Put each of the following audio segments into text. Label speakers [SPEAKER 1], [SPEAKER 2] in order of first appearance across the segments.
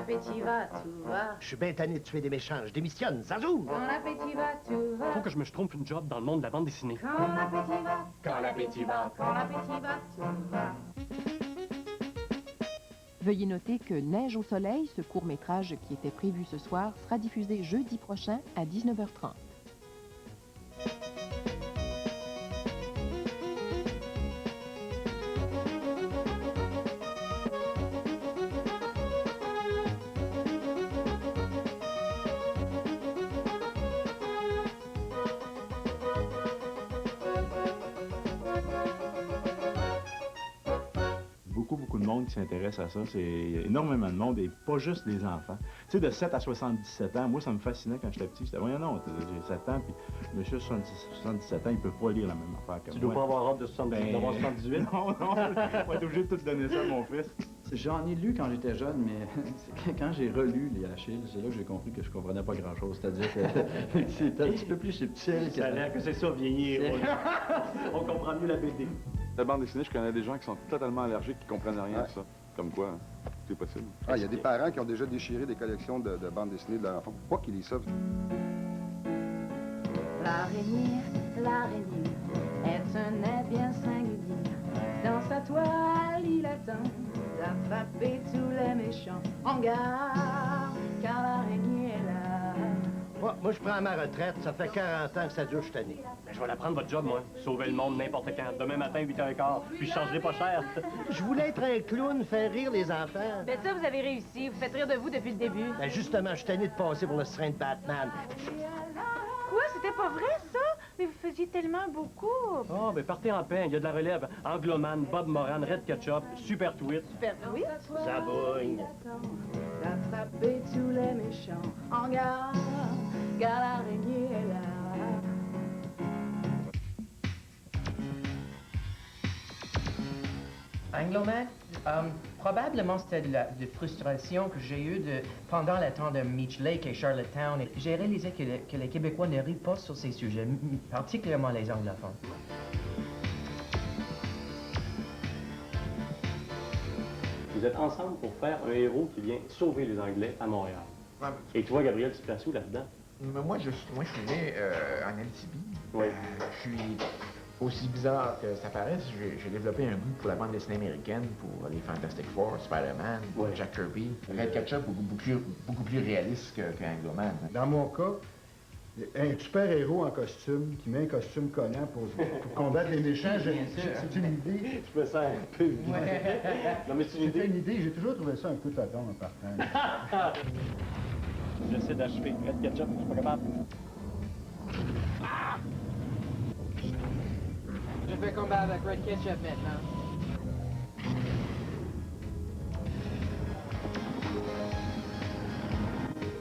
[SPEAKER 1] l'appétit va, tout va.
[SPEAKER 2] Je suis bien tanné de tuer des méchants. Je démissionne. Ça zoom!
[SPEAKER 1] Quand l'appétit va, tout va.
[SPEAKER 3] Faut que je me trompe une job dans le monde de la bande dessinée.
[SPEAKER 1] Quand l'appétit va, quand l'appétit va, quand l'appétit va, tout va.
[SPEAKER 4] Veuillez noter que Neige au soleil, ce court-métrage qui était prévu ce soir, sera diffusé jeudi prochain à 19h30.
[SPEAKER 5] Beaucoup de monde qui s'intéresse à ça. C'est énormément de monde et pas juste les enfants. Tu sais, de 7 à 77 ans, moi, ça me fascinait quand j'étais petit. J'étais, voyons non, j'ai 7 ans, puis monsieur 77 ans, il peut pas lire la même affaire que moi.
[SPEAKER 3] Tu dois pas avoir hâte de 78, d'avoir 78?
[SPEAKER 5] Non, je vais être obligé de tout donner ça à mon fils.
[SPEAKER 6] J'en ai lu quand j'étais jeune, mais quand j'ai relu les Achilles, c'est là que j'ai compris que je comprenais pas grand-chose. C'est-à-dire que c'est un petit peu plus subtil.
[SPEAKER 3] Ça a l'air que c'est ça, vieillir. On comprend mieux la BD.
[SPEAKER 7] La bande dessinée, je connais des gens qui sont totalement allergiques, qui comprennent rien à ça. Comme quoi, c'est possible.
[SPEAKER 8] Ah, il y a des parents qui ont déjà déchiré des collections de bandes dessinées de leur enfant. Pourquoi qu'ils lisent ça?
[SPEAKER 1] L'araignée est un être bien singulier. Dans sa toile, il attend d'attraper tous les méchants. En garde, car l'araignée est là.
[SPEAKER 2] Moi, je prends ma retraite. Ça fait 40 ans que ça dure, je suis tanné.
[SPEAKER 3] Mais je vais la prendre, votre job, moi. Sauver le monde n'importe quand. Demain matin, 8h15. Puis je changerai pas cher.
[SPEAKER 2] Je voulais être un clown, faire rire les enfants.
[SPEAKER 1] Ben ça, vous avez réussi. Vous faites rire de vous depuis le début.
[SPEAKER 2] Ben justement, je suis tanné de passer pour le serein de Batman.
[SPEAKER 1] Quoi? C'était pas vrai, ça? Mais vous faisiez tellement beaucoup.
[SPEAKER 3] Oh, ben partez en paix. Il y a de la relève. Angloman, Bob Moran, Red Ketchup, Super Tweet.
[SPEAKER 1] Super, oui.
[SPEAKER 2] Zabougne.
[SPEAKER 1] D'attraper tous les méchants. En garde, car l'araignée est là.
[SPEAKER 9] Angloman, probablement c'était de la frustration que j'ai eue pendant le temps de Meech Lake et Charlottetown. Et j'ai réalisé que les Québécois ne rient pas sur ces sujets, particulièrement les anglophones.
[SPEAKER 3] Vous êtes ensemble pour faire un héros qui vient sauver les Anglais à Montréal.
[SPEAKER 10] Ouais,
[SPEAKER 3] Et toi, Gabriel, tu te places où là-dedans?
[SPEAKER 10] mais moi, je suis né en Abitibi.
[SPEAKER 3] Oui.
[SPEAKER 10] Je suis aussi bizarre que ça paraisse. J'ai développé un goût pour la bande dessinée américaine, pour les Fantastic Four, Spider-Man, Jack Kirby. Red Ketchup, beaucoup plus réaliste qu'Angloman.
[SPEAKER 11] Dans mon cas, un super-héros en costume, qui met un costume collant pour combattre les méchants, c'est une idée.
[SPEAKER 3] Je me sens un peu... Non, mais c'est une idée.
[SPEAKER 11] C'est une idée, j'ai toujours trouvé ça un peu tâton en partant.
[SPEAKER 3] J'essaie d'achever Red Ketchup, je suis pas capable.
[SPEAKER 9] Je vais combattre avec Red Ketchup maintenant.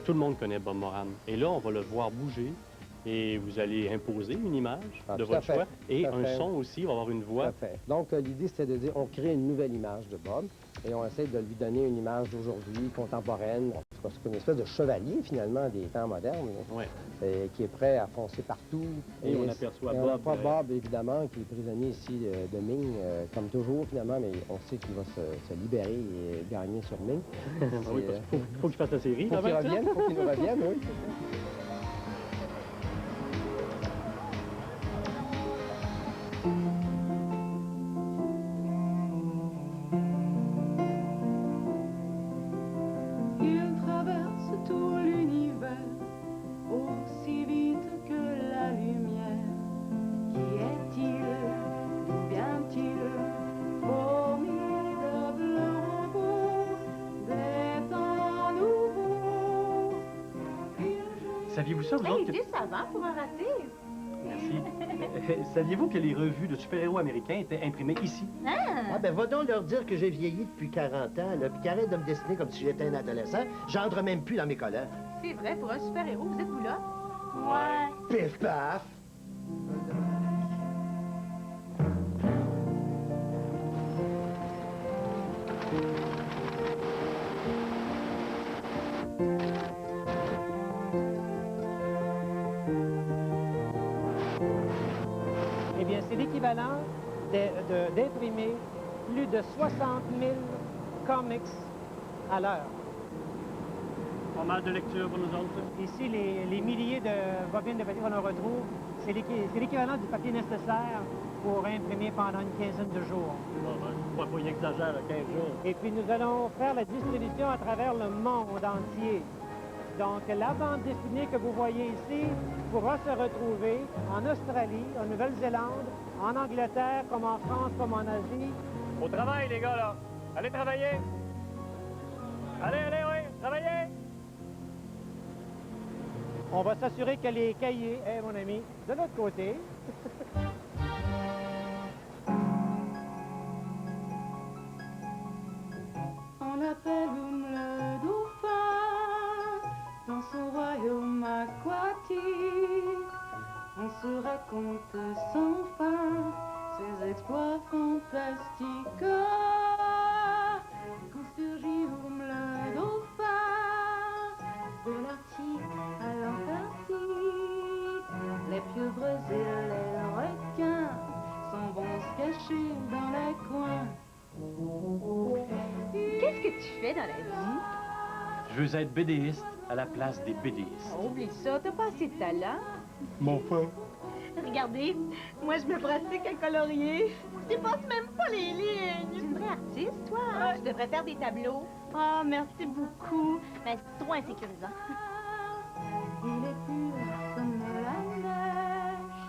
[SPEAKER 3] Tout le monde connaît Bob Moran. Et là, on va le voir bouger. Et vous allez imposer une image de votre choix. Et un son aussi, il va avoir une voix.
[SPEAKER 12] Tout à fait. Donc, l'idée, c'était de dire, on crée une nouvelle image de Bob et on essaie de lui donner une image d'aujourd'hui, contemporaine. C'est une espèce de chevalier, finalement, des temps modernes, qui est prêt à foncer partout.
[SPEAKER 3] Et on aperçoit
[SPEAKER 12] Bob.
[SPEAKER 3] Bob.
[SPEAKER 12] On n'a pas Bob, évidemment, qui est prisonnier ici de Ming, comme toujours, finalement, mais on sait qu'il va se libérer et gagner sur Ming.
[SPEAKER 3] Oui, parce qu'il faut qu'il fasse la série.
[SPEAKER 12] Faut qu'il nous revienne, oui.
[SPEAKER 1] Il traverse tout l'univers aussi vite que la lumière. Qui est-il? D'où vient-il? Formidable robot des temps nouveaux.
[SPEAKER 3] Saviez-vous ça, vous autres?
[SPEAKER 1] Il était savant pour un raté.
[SPEAKER 3] Merci. Saviez-vous que les revues de super-héros américains étaient imprimées ici?
[SPEAKER 2] Ah, ben, va donc leur dire que j'ai vieilli depuis 40 ans, là, puis qu'ils arrêtent de me dessiner comme si j'étais un adolescent. J'entre même plus dans mes collants.
[SPEAKER 1] C'est vrai, pour un super-héros, vous êtes-vous là? Ouais.
[SPEAKER 2] Pif paf!
[SPEAKER 9] Eh bien, c'est l'équivalent d'imprimer plus de 60 000 comics à l'heure.
[SPEAKER 13] Pas mal de lecture pour nous autres. Ici, les milliers de bobines de papier qu'on en retrouve, c'est l'équivalent du papier nécessaire pour imprimer pendant une quinzaine de jours. Je crois qu'il exagère, 15 jours. Et puis nous allons faire la distribution à travers le monde entier. Donc la bande dessinée que vous voyez ici pourra se retrouver en Australie, en Nouvelle-Zélande, en Angleterre, comme en France, comme en Asie. Au travail, les gars, là! Allez travailler! Allez, oui, travaillez! On va s'assurer que les cahiers, mon ami, de l'autre côté.
[SPEAKER 1] On appelle le dauphin dans son royaume aquatique. On se raconte sans fin ses exploits fantastiques. Quand surgit le dauphin de l'Arctique à l'Antarctique, les pieuvres et les requins s'en vont se cacher dans les coins.
[SPEAKER 14] Qu'est-ce que tu fais dans la vie?
[SPEAKER 3] Je veux être bédéiste à la place des bédéistes.
[SPEAKER 14] Oublie ça, t'as pas assez de talent.
[SPEAKER 3] Mon frère.
[SPEAKER 14] Regardez, moi je me pratique à colorier. Tu passes même pas les lignes. Tu es une vraie artiste, toi. Hein? Tu devrais faire des tableaux. Ah, merci beaucoup. Mais c'est trop insécurisant.
[SPEAKER 1] Il est pur comme la neige.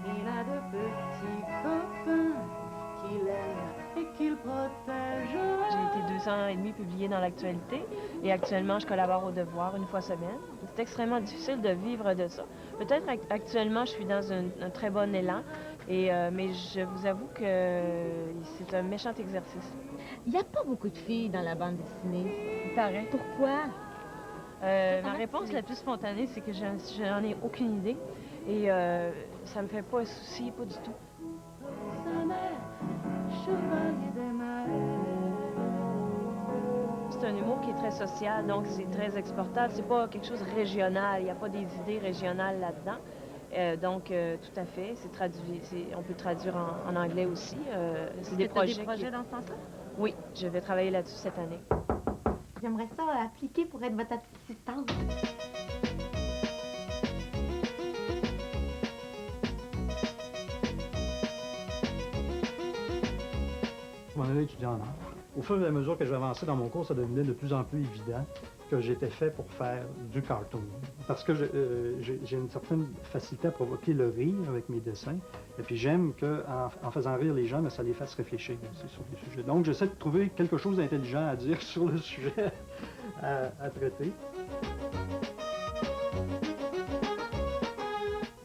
[SPEAKER 1] Il a de petits copains qu'il aime et qu'il protège.
[SPEAKER 15] J'ai été 2 ans et demi publié dans l'actualité et actuellement je collabore au Devoir une fois semaine. C'est extrêmement difficile de vivre de ça. Peut-être actuellement je suis dans un très bon élan, mais je vous avoue que c'est un méchant exercice.
[SPEAKER 14] Il n'y a pas beaucoup de filles dans la bande dessinée.
[SPEAKER 15] Il paraît.
[SPEAKER 14] Pourquoi?
[SPEAKER 15] Ma réponse la plus spontanée, c'est que j'en ai aucune idée et ça me fait pas un souci, pas du tout. C'est un humour qui est très social, donc c'est très exportable. C'est pas quelque chose de régional, il n'y a pas des idées régionales là-dedans. Donc, tout à fait, on peut traduire en anglais aussi. C'est des projets
[SPEAKER 14] dans ce sens-là?
[SPEAKER 15] Oui, je vais travailler là-dessus cette année.
[SPEAKER 14] J'aimerais ça appliquer pour être votre assistante.
[SPEAKER 13] Je m'en allais étudier en art. Au fur et à mesure que j'avançais dans mon cours, ça devenait de plus en plus évident que j'étais fait pour faire du cartoon. Parce que j'ai une certaine facilité à provoquer le rire avec mes dessins. Et puis j'aime qu'en faisant rire les gens, ça les fasse réfléchir aussi sur les sujets. Donc j'essaie de trouver quelque chose d'intelligent à dire sur le sujet à traiter.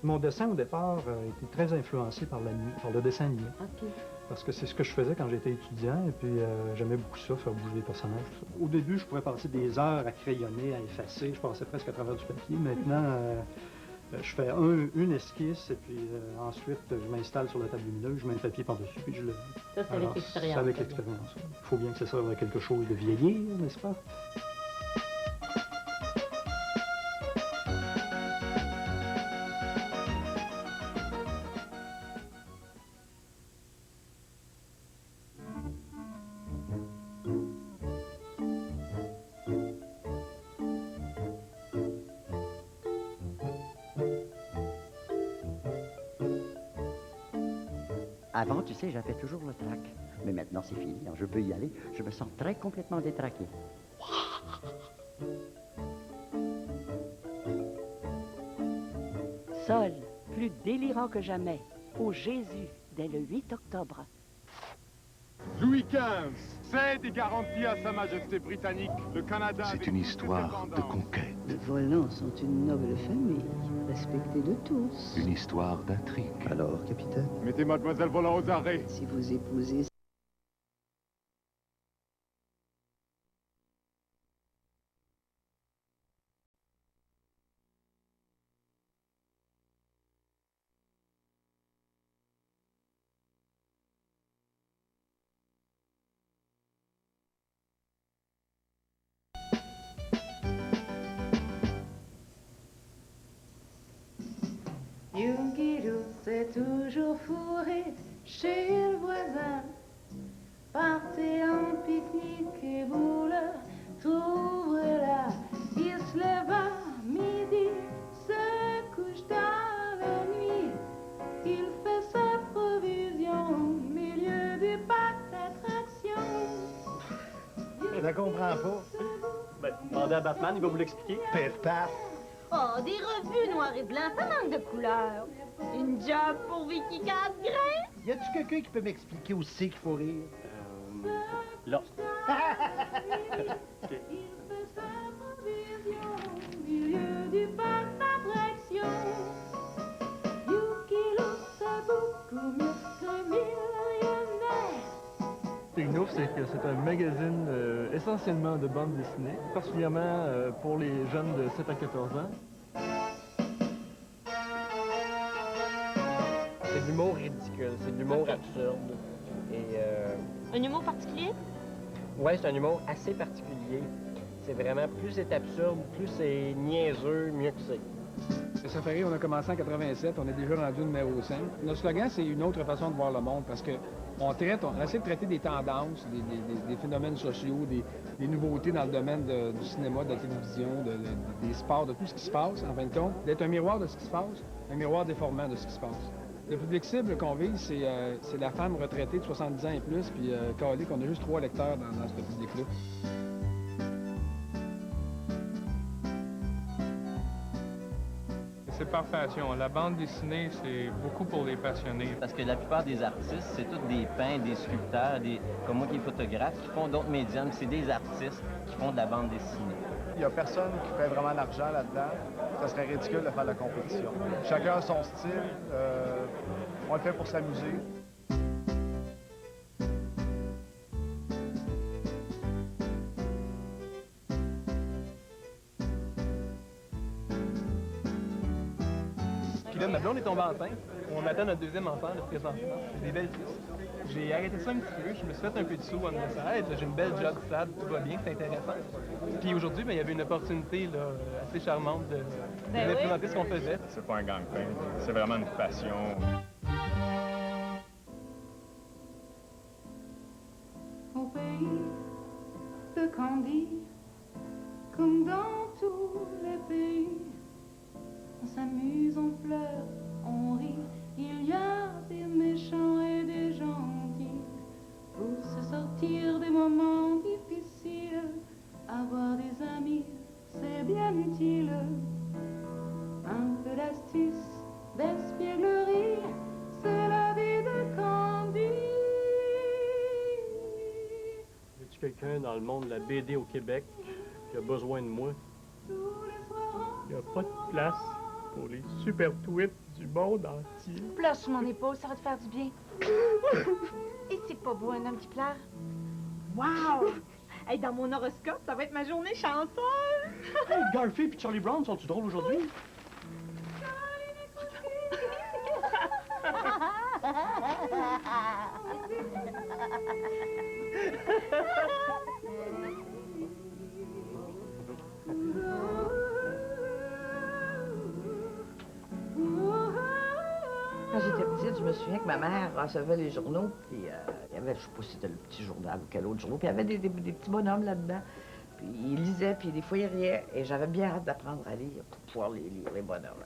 [SPEAKER 13] Mon dessin, au départ, était très influencé par le dessin animé.
[SPEAKER 14] Okay.
[SPEAKER 13] Parce que c'est ce que je faisais quand j'étais étudiant, et puis j'aimais beaucoup ça, faire bouger les personnages. Au début, je pouvais passer des heures à crayonner, à effacer, je passais presque à travers du papier. Maintenant, je fais une esquisse, et puis ensuite, je m'installe sur la table lumineuse, je mets le papier par-dessus, puis je le...
[SPEAKER 14] Ça, c'est avec l'expérience.
[SPEAKER 13] C'est avec l'expérience. Il faut bien que ça serve à quelque chose de vieillir, n'est-ce pas?
[SPEAKER 16] Avant, tu sais, j'avais toujours le trac. Mais maintenant, c'est fini. Je peux y aller. Je me sens très complètement détraqué.
[SPEAKER 17] Sol, plus délirant que jamais, au Jésus, dès le 8 octobre.
[SPEAKER 18] Louis XV cède et garantit à Sa Majesté britannique le Canada...
[SPEAKER 19] C'est une histoire de conquête.
[SPEAKER 20] Les volants sont une noble famille, respectée de tous.
[SPEAKER 19] Une histoire d'intrigue.
[SPEAKER 11] Alors, capitaine?
[SPEAKER 18] Mettez Mademoiselle Volant aux arrêts.
[SPEAKER 20] Si vous épousez...
[SPEAKER 1] Yungilou s'est toujours fourré chez le voisin. Partez en pique-nique et vous le trouverez là. Ils se lève à midi, se couche tard la nuit. Il fait sa provision au milieu du parc d'attractions.
[SPEAKER 2] Je la comprends pas.
[SPEAKER 3] Ben, demandez à Batman, il va vous l'expliquer.
[SPEAKER 2] Pif paf.
[SPEAKER 14] Oh, des revues noir et blanc, ça manque de couleurs. Une job pour Vicky Casgrain?
[SPEAKER 2] Y a-tu quelqu'un qui peut m'expliquer où c'est qu'il faut rire?
[SPEAKER 3] Là.
[SPEAKER 1] Il fait sa provision au milieu du parc d'attractions. Yuki Lou, c'est beaucoup mieux que millionnaire.
[SPEAKER 21] Ignouf, c'est un magazine essentiellement de bande dessinée, particulièrement pour les jeunes de 7 à 14 ans.
[SPEAKER 12] C'est de l'humour ridicule, c'est de l'humour absurde. Et
[SPEAKER 15] Un humour particulier?
[SPEAKER 12] ouais, c'est un humour assez particulier. C'est vraiment, plus c'est absurde, plus c'est niaiseux, mieux que c'est.
[SPEAKER 22] Le Safari, on a commencé en 87, on est déjà rendu au numéro 5. Notre slogan, c'est une autre façon de voir le monde parce que on essaie de traiter des tendances, des phénomènes sociaux, des nouveautés dans le domaine du cinéma, de la télévision, des sports, de tout ce qui se passe, en fin de compte. D'être un miroir de ce qui se passe, un miroir déformant de ce qui se passe. Le public cible qu'on vise, c'est la femme retraitée de 70 ans et plus, puis calé qu'on a juste 3 lecteurs dans ce public-là.
[SPEAKER 23] C'est par passion. La bande dessinée, c'est beaucoup pour les passionnés.
[SPEAKER 24] Parce que la plupart des artistes, c'est tous des peintres, des sculpteurs, comme moi qui est photographe, qui font d'autres médiums. C'est des artistes qui font de la bande dessinée.
[SPEAKER 25] Il n'y a personne qui fait vraiment d'argent là-dedans. Ça serait ridicule de faire de la compétition. Chacun a son style. On le fait pour s'amuser.
[SPEAKER 21] Ma blonde est tombée enceinte. On attend notre deuxième enfant, le présentement. Des belles fils. J'ai arrêté ça un petit peu. Je me suis fait un peu de sous en me disant, j'ai une belle job stable, tout va bien, c'est intéressant. Puis aujourd'hui, il y avait une opportunité là, assez charmante de présenter ce qu'on faisait.
[SPEAKER 26] C'est pas un gang-pain, c'est vraiment une passion.
[SPEAKER 1] Au pays de Candy, comme dans tous les pays, on s'amuse, on pleure, on rit. Il y a des méchants et des gentils. Pour se sortir des moments difficiles, avoir des amis, c'est bien utile. Un peu d'astuce, d'espièglerie, c'est la vie de Candy.
[SPEAKER 3] Y a-t-il quelqu'un dans le monde de la BD au Québec qui a besoin de moi?
[SPEAKER 1] Tous les soirs,
[SPEAKER 21] il n'y a pas de place pour les super tweets du monde entier.
[SPEAKER 14] Place sur mon épaule, ça va te faire du bien. Et c'est pas beau, un homme qui pleure? Wow! Hey, dans mon horoscope, ça va être ma journée chanceuse!
[SPEAKER 3] Hey, Garfield et Charlie Brown sont-ils drôles aujourd'hui?
[SPEAKER 27] Quand j'étais petite, je me souviens que ma mère recevait les journaux, puis il y avait, je sais pas si c'était le petit journal ou quel autre journal, puis il y avait des petits bonhommes là-dedans. Puis ils lisaient, puis des fois ils riaient, et j'avais bien hâte d'apprendre à lire pour pouvoir les lire, les bonhommes.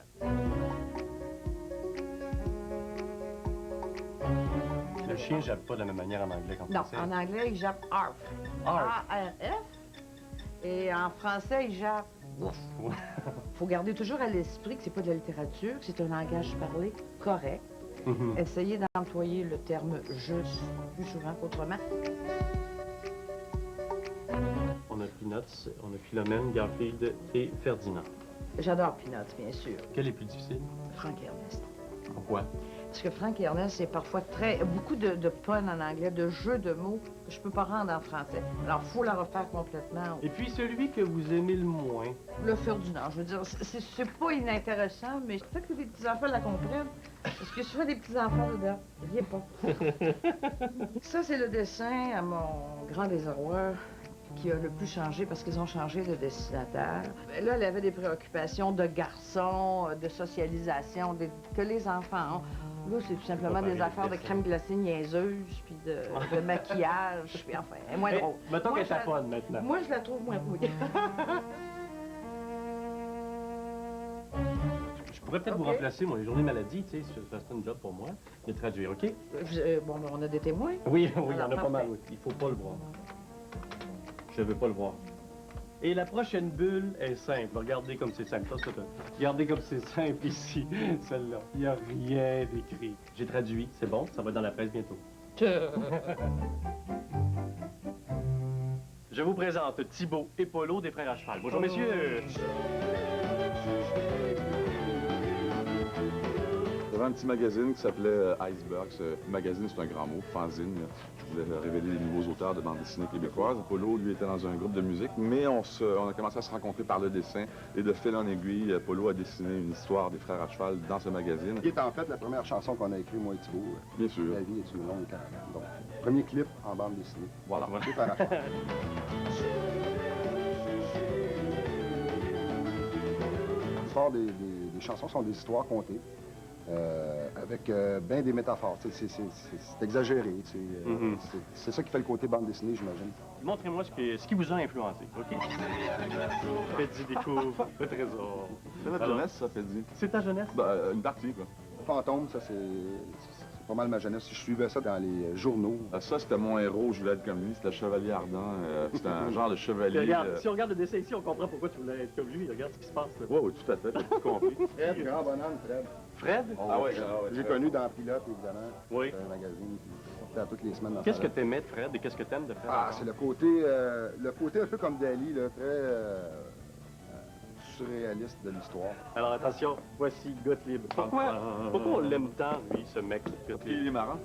[SPEAKER 3] Le chien jappe pas de la même manière en anglais qu'en français.
[SPEAKER 27] Non, en anglais, il jappe arf. A-R-F. Et en français, il jappe ouf. Faut garder toujours à l'esprit que c'est pas de la littérature, que c'est un langage parlé correct. Essayez d'employer le terme « juste » plus souvent qu'autrement.
[SPEAKER 3] On a Peanuts, on a Philomène, Garfield et Ferdinand.
[SPEAKER 27] J'adore Peanuts, bien sûr.
[SPEAKER 3] Quel est plus difficile?
[SPEAKER 27] Frank Ernest.
[SPEAKER 3] Pourquoi?
[SPEAKER 27] Parce que Frank Ernest, c'est parfois beaucoup de puns en anglais, de jeux de mots que je peux pas rendre en français. Alors, il faut la refaire complètement.
[SPEAKER 3] Et puis celui que vous aimez le moins?
[SPEAKER 27] Le Ferdinand, je veux dire, c'est pas inintéressant, mais peut-être que les petits-enfants la comprennent. Parce que souvent des petits-enfants dedans, riez pas. Ça, c'est le dessin, à mon grand désarroi, qui a le plus changé parce qu'ils ont changé de dessinateur. Là, elle avait des préoccupations de garçons, de socialisation, que les enfants ont. Là, c'est tout simplement des affaires de crème glacée niaiseuse, puis de maquillage, puis enfin, elle est moins drôle.
[SPEAKER 3] Mettons qu'elle taponne maintenant.
[SPEAKER 27] Moi, je la trouve moins rouille.
[SPEAKER 3] Je pourrais peut-être vous remplacer, moi, les journées maladie, tu sais, ça serait une job pour moi, de traduire, OK?
[SPEAKER 27] Bon, ben, on a des témoins.
[SPEAKER 3] Oui, oui, il y en a pas mal, oui. Il faut pas le voir. Je veux pas le voir. Et la prochaine bulle est simple. Regardez comme c'est simple. Regardez comme c'est simple ici, celle-là. Il n'y a rien d'écrit. J'ai traduit, c'est bon, ça va dans la presse bientôt. Je vous présente Thibaut et Polo des Frères à Cheval. Bonjour, messieurs!
[SPEAKER 4] J'avais un petit magazine qui s'appelait Iceberg. Magazine, c'est un grand mot, fanzine. Je voulais révéler les nouveaux auteurs de bande dessinée québécoises. Polo, lui, était dans un groupe de musique, mais on a commencé à se rencontrer par le dessin. Et de fil en aiguille, Polo a dessiné une histoire des Frères à Cheval dans ce magazine.
[SPEAKER 11] Qui est en fait la première chanson qu'on a écrite, moi et Thibaut.
[SPEAKER 4] Bien sûr.
[SPEAKER 11] La vie est une longue caravane. Donc, premier clip en bande dessinée.
[SPEAKER 4] Voilà.
[SPEAKER 11] Les Frères à Cheval. L'histoire des chansons sont des histoires contées. Avec bien des métaphores. C'est exagéré. C'est ça qui fait le côté bande dessinée, j'imagine.
[SPEAKER 3] Montrez-moi ce qui vous a influencé, OK? Faites-y découvre le trésor.
[SPEAKER 4] C'est notre jeunesse, ça, Faites-y.
[SPEAKER 3] C'est ta jeunesse?
[SPEAKER 4] Ben, une partie, quoi.
[SPEAKER 11] Fantôme, ça, c'est pas mal ma jeunesse. Je suivais ça dans les journaux.
[SPEAKER 4] Ça, c'était mon héros, je voulais être comme lui. C'était le chevalier ardent. C'était un genre de chevalier.
[SPEAKER 3] Regarde, si on regarde le dessin ici, on comprend pourquoi tu voulais être comme lui. Regarde ce qui se passe, là.
[SPEAKER 4] Oui, tout à fait. T'as tout compris.
[SPEAKER 11] Fred, grand bonhomme, Fred.
[SPEAKER 3] Fred?
[SPEAKER 11] J'ai connu dans Pilote, évidemment.
[SPEAKER 3] Oui.
[SPEAKER 11] Un magazine qui sortait à toutes les semaines.
[SPEAKER 3] Qu'est-ce que t'aimais de Fred et qu'est-ce que t'aimes de Fred?
[SPEAKER 11] Ah, c'est le côté un peu comme Dali, là, très surréaliste de l'histoire.
[SPEAKER 3] Alors attention, voici Gottlieb. Pourquoi on l'aime tant, lui, ce mec?
[SPEAKER 4] Il est marrant.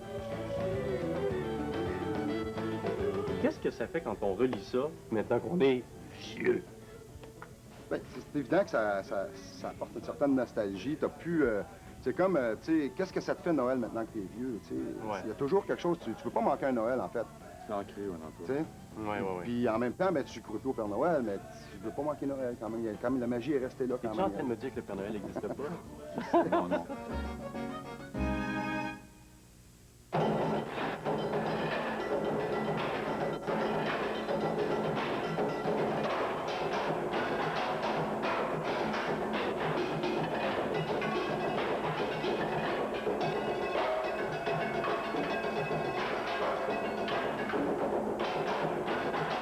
[SPEAKER 3] Qu'est-ce que ça fait quand on relit ça, maintenant qu'on est vieux?
[SPEAKER 11] Ben, c'est évident que ça apporte une certaine nostalgie. T'as plus... c'est comme, tu sais, qu'est-ce que ça te fait Noël maintenant que t'es vieux, tu sais? Il y a toujours quelque chose, tu peux pas manquer un Noël, en fait.
[SPEAKER 4] C'est ancré,
[SPEAKER 11] tu sais? Puis en même temps, ben, tu crois plus au Père Noël, mais tu veux pas manquer Noël quand même. Quand même la magie est restée là quand même.
[SPEAKER 3] Tu es en train de me dire que le Père Noël n'existe pas?
[SPEAKER 4] Non, non.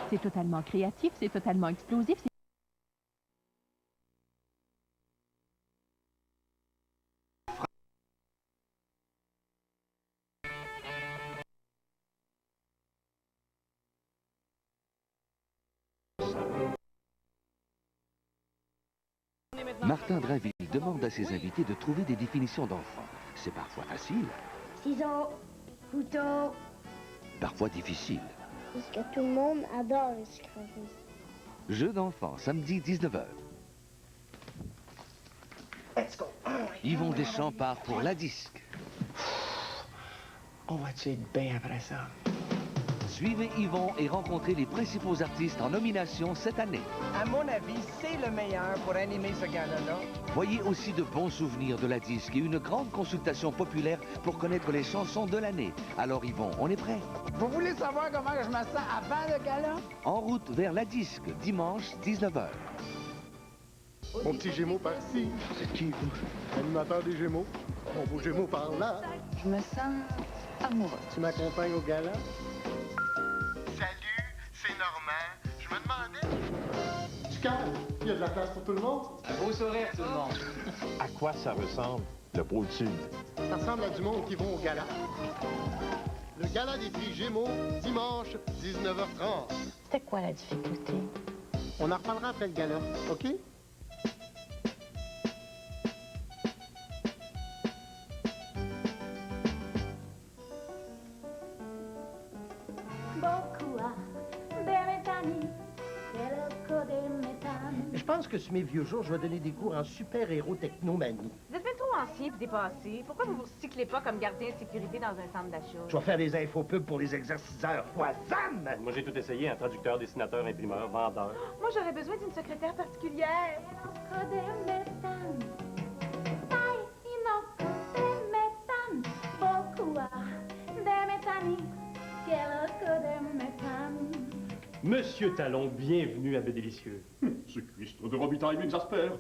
[SPEAKER 5] C'est totalement créatif, c'est totalement explosif.
[SPEAKER 19] Martin Drainville demande à ses invités de trouver des définitions d'enfants. C'est parfois facile,
[SPEAKER 6] Ciseaux, couteau.
[SPEAKER 19] parfois difficile.
[SPEAKER 6] Parce que tout le monde adore les scravis.
[SPEAKER 19] Jeu d'enfant, samedi 19h.
[SPEAKER 6] Let's go.
[SPEAKER 19] Yvon Deschamps part pour la disque.
[SPEAKER 6] On va tuer bien après ça.
[SPEAKER 19] Suivez Yvon et rencontrez les principaux artistes en nomination cette année.
[SPEAKER 7] À mon avis, c'est le meilleur pour animer ce gala-là.
[SPEAKER 19] Voyez aussi de bons souvenirs de la disque et une grande consultation populaire pour connaître les chansons de l'année. Alors Yvon, on est prêt?
[SPEAKER 7] Vous voulez savoir comment je me sens avant le gala?
[SPEAKER 19] En route vers la disque, dimanche 19h.
[SPEAKER 11] Mon petit Gémeaux par-ci.
[SPEAKER 2] C'est qui, vous?
[SPEAKER 11] Animateur des Gémeaux. Mon beau Gémeaux par là.
[SPEAKER 6] Je me sens amoureux.
[SPEAKER 2] Tu m'accompagnes au gala?
[SPEAKER 8] Salut, c'est Normand. Je me demandais...
[SPEAKER 11] Tu calmes, il y a de la place pour tout le monde.
[SPEAKER 7] Un beau sourire, tout le monde.
[SPEAKER 3] À quoi ça ressemble, le pôle sud?
[SPEAKER 11] Ça ressemble à du monde qui vont au gala.
[SPEAKER 8] Le gala des prix Gémeaux, dimanche, 19h30.
[SPEAKER 6] C'était quoi la difficulté?
[SPEAKER 2] On en reparlera après le gala, OK? Je pense que sur mes vieux jours, je vais donner des cours en super-héros technomanie.
[SPEAKER 14] Vous êtes bien trop ancien et dépassé. Pourquoi vous vous recyclez pas comme gardien de sécurité dans un centre d'achat?
[SPEAKER 2] Je vais faire des infopubs pour les exerciceurs Foisam!
[SPEAKER 3] Moi, j'ai tout essayé, un traducteur, dessinateur, imprimeur, vendeur.
[SPEAKER 14] Moi, j'aurais besoin d'une secrétaire particulière.
[SPEAKER 3] Monsieur Talon, bienvenue à Bédélicieux.
[SPEAKER 9] Ce Christ de Robitaille m'exaspère.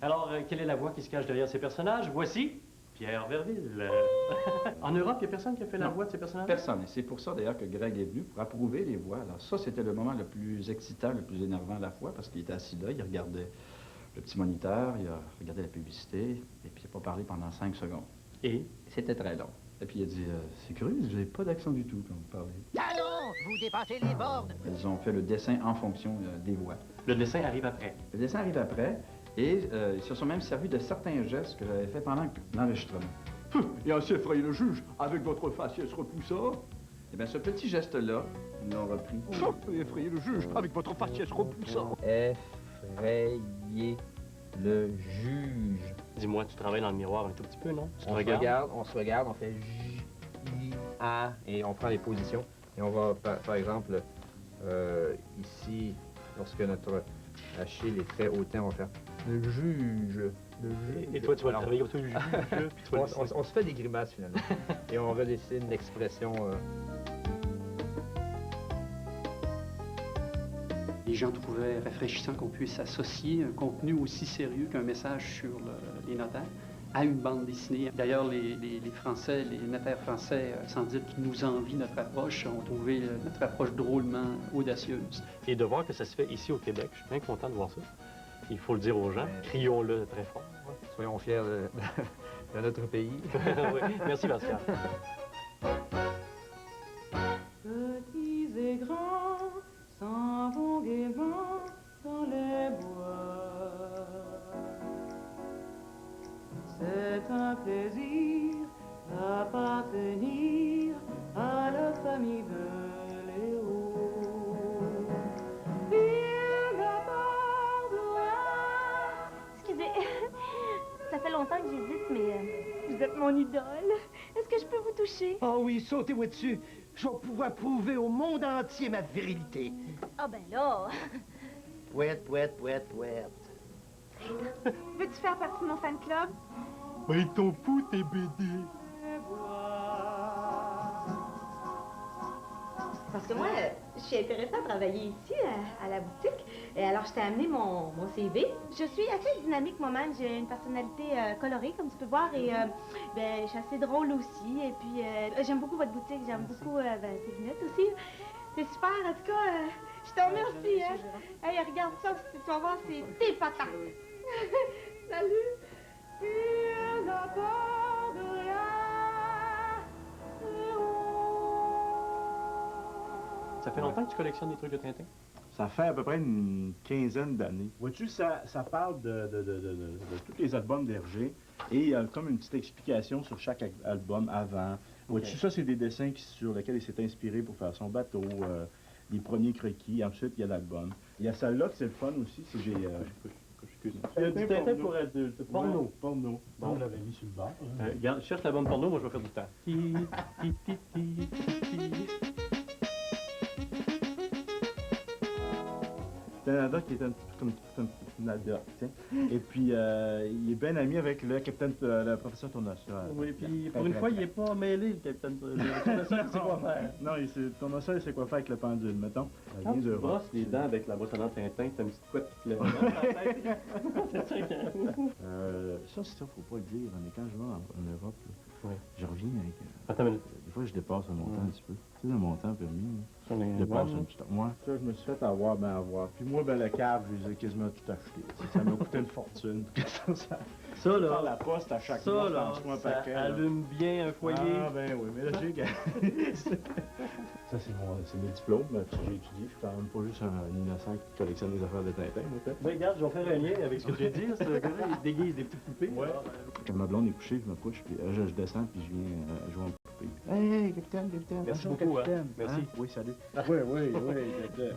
[SPEAKER 3] Alors, quelle est la voix qui se cache derrière ces personnages? Voici Pierre Verville. En Europe, il n'y a personne qui a fait la voix de ces personnages?
[SPEAKER 10] Personne. Et c'est pour ça, d'ailleurs, que Greg est venu, pour approuver les voix. Alors ça, c'était le moment le plus excitant, le plus énervant à la fois, parce qu'il était assis là, il regardait le petit moniteur, il a regardé la publicité, et puis il n'a pas parlé pendant 5 secondes.
[SPEAKER 3] Et?
[SPEAKER 10] C'était très long. Et puis il a dit, c'est curieux, vous n'avez pas d'accent du tout quand vous parlez.
[SPEAKER 2] Talon, vous dépassez les bornes.
[SPEAKER 10] Ils ont fait le dessin en fonction des voix.
[SPEAKER 3] Le dessin arrive après.
[SPEAKER 10] Le dessin arrive après, et ils se sont même servis de certains gestes que j'avais fait pendant l'enregistrement.
[SPEAKER 9] Et ainsi effrayer le juge, avec votre faciès repoussant.
[SPEAKER 10] Eh bien, ce petit geste-là, ils l'ont repris.
[SPEAKER 9] Effrayer le juge, avec votre faciès repoussant.
[SPEAKER 10] Effrayer le juge.
[SPEAKER 3] Dis-moi, tu travailles dans le miroir un tout petit peu, non?
[SPEAKER 13] On se regarde, on fait J, I, A, et on prend les positions. Et on va, par exemple, ici, lorsque notre Achille est très hautain, on va faire le juge.
[SPEAKER 3] Et toi, tu vas travailler comme ça, le juge, puis tu vas
[SPEAKER 13] on se fait des grimaces, finalement. Et on va laisser une expression...
[SPEAKER 16] Les gens trouvaient rafraîchissant qu'on puisse associer un contenu aussi sérieux qu'un message sur les notaires à une bande dessinée. D'ailleurs, les Français, les notaires français, sans dire qu'ils nous envient notre approche, ont trouvé notre approche drôlement audacieuse.
[SPEAKER 3] Et de voir que ça se fait ici au Québec, je suis bien content de voir ça. Il faut le dire aux gens, crions-le très fort.
[SPEAKER 13] Soyons fiers de notre pays.
[SPEAKER 3] Oui. Merci, Pascal.
[SPEAKER 1] Petits et grands s'en vont gaiement dans les bois. C'est un plaisir d'appartenir à la famille de Léo. Il n'aborde rien.
[SPEAKER 14] Excusez, ça fait longtemps que j'hésite, mais vous êtes mon idole. Est-ce que je peux vous toucher?
[SPEAKER 2] Oh oui, sautez-moi dessus. Je vais pouvoir prouver au monde entier ma virilité.
[SPEAKER 14] Ah ben là!
[SPEAKER 2] Pouette, pouette, pouette, pouette.
[SPEAKER 14] Veux-tu faire partie de mon fan club?
[SPEAKER 3] Oui, ton fou, tes BD.
[SPEAKER 14] Parce que moi, je suis intéressée à travailler ici, à la boutique. Et alors, je t'ai amené mon CV. Je suis assez dynamique moi-même. J'ai une personnalité colorée, comme tu peux voir. Et ben, je suis assez drôle aussi. Et puis, j'aime beaucoup votre boutique. J'aime beaucoup tes lunettes aussi. C'est super. En tout cas, je te remercie. Hein. Hey, regarde ça. Tu vas voir, c'est tes patins. Salut. Il n'aborde rien.
[SPEAKER 3] Ça fait longtemps que tu collectionnes des trucs de Tintin?
[SPEAKER 9] Ça fait à peu près une quinzaine d'années. Vois-tu, ça parle de tous les albums d'Hergé et il y a comme une petite explication sur chaque album avant. Vois-tu, ça, c'est des dessins sur lesquels il s'est inspiré pour faire son bateau, les premiers croquis. Ensuite, il y a l'album. Il y a celle-là que c'est le fun aussi, c'est j'ai... Excuse-moi.
[SPEAKER 3] Il y a du Tintin pour adulte. Porno.
[SPEAKER 9] Ouais, porno.
[SPEAKER 3] Bon.
[SPEAKER 9] On l'avait mis sur le bord.
[SPEAKER 3] Regarde, cherche l'album porno, moi je vais faire du temps.
[SPEAKER 9] C'est un ado qui est un ado, tiens. Et puis, il est bien ami avec le capitaine, le professeur Tournesol.
[SPEAKER 3] Oui, puis pour une fois, il n'est pas mêlé, le capitaine Tournesol. Il sait quoi faire.
[SPEAKER 9] Non, Tournesol, il sait quoi faire avec le pendule, mettons.
[SPEAKER 3] Quand tu brosses les dents avec la brosse à dents Tintin, t'as une petite couette qui te lève. C'est ça
[SPEAKER 9] Ça, faut pas le dire, mais quand je vais en Europe, là, je reviens avec...
[SPEAKER 3] Attends une minute.
[SPEAKER 9] Des fois, je dépasse un montant un petit peu. Tu sais, le montant permis,
[SPEAKER 3] je
[SPEAKER 9] dépasse un petit peu. Moi, ça, je me suis fait avoir, ben avoir. Puis moi, ben le câble, je les ai quasiment tout acheté. Ça m'a coûté une fortune.
[SPEAKER 3] Ça, là,
[SPEAKER 9] par la poste à chaque mois, je lance un paquet.
[SPEAKER 3] Ça allume bien un foyer.
[SPEAKER 9] Ah, ben oui, mais là, j'ai gagné. Ça, c'est mes diplômes que j'ai étudié. Je suis quand même pas juste un innocent qui collectionne des affaires de Tintin, moi, peut-être.
[SPEAKER 3] Ben, regarde, je vais faire un lien avec ce que j'ai dit. Ce gars-là, il déguise des petites poupées.
[SPEAKER 9] Ouais. Quand ma blonde est couchée, je me couche, puis je descends, puis je viens jouer en poupée. Hey, capitaine, capitaine.
[SPEAKER 3] Merci beaucoup, capitaine. Hein. Merci.
[SPEAKER 9] Hein? Oui, salut. Oui, capitaine.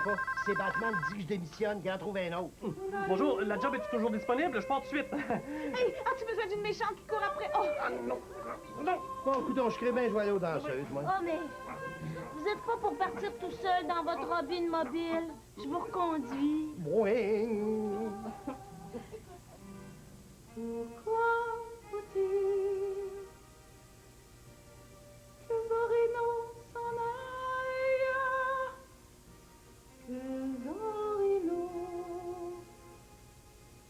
[SPEAKER 2] pas. C'est Batman dit que je démissionne, qu'il en trouve un autre.
[SPEAKER 3] Bonjour, la job est toujours disponible? Je pars tout de suite.
[SPEAKER 14] Hey, as-tu besoin d'une méchante qui court après? Oh!
[SPEAKER 3] Non!
[SPEAKER 2] Bon, coudonc, je crée bien, je vais aller aux danseuses, moi.
[SPEAKER 12] Oh, mais vous êtes pas pour partir tout seul dans votre robine mobile. Je vous reconduis.
[SPEAKER 2] Oui.
[SPEAKER 1] Pourquoi faut-il que Zorino s'en aille? Que Zorino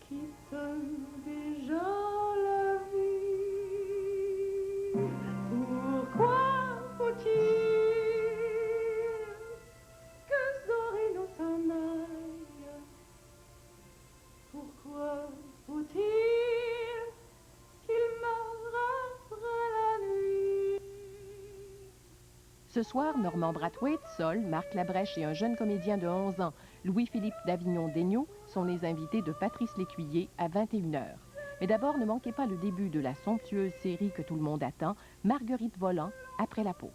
[SPEAKER 1] quitte déjà la vie? Pourquoi faut-il que Zorino s'en aille? Pourquoi faut-il qu'il meure après la nuit?
[SPEAKER 5] Ce soir, Normand Brathwaite, Sol, Marc Labrèche et un jeune comédien de 11 ans, Louis-Philippe d'Avignon-Daigneault, sont les invités de Patrice Lécuyer à 21h. Mais d'abord, ne manquez pas le début de la somptueuse série que tout le monde attend, Marguerite Volant, après la pause.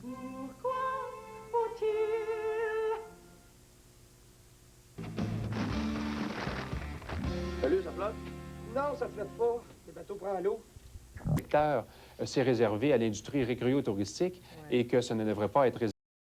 [SPEAKER 1] Pourquoi faut-il?
[SPEAKER 15] Salut, ça flotte? Non, ça flotte pas. Le bateau prend l'eau.
[SPEAKER 17] Le secteur s'est réservé à l'industrie récréo-touristique et que ça ne devrait pas être réservé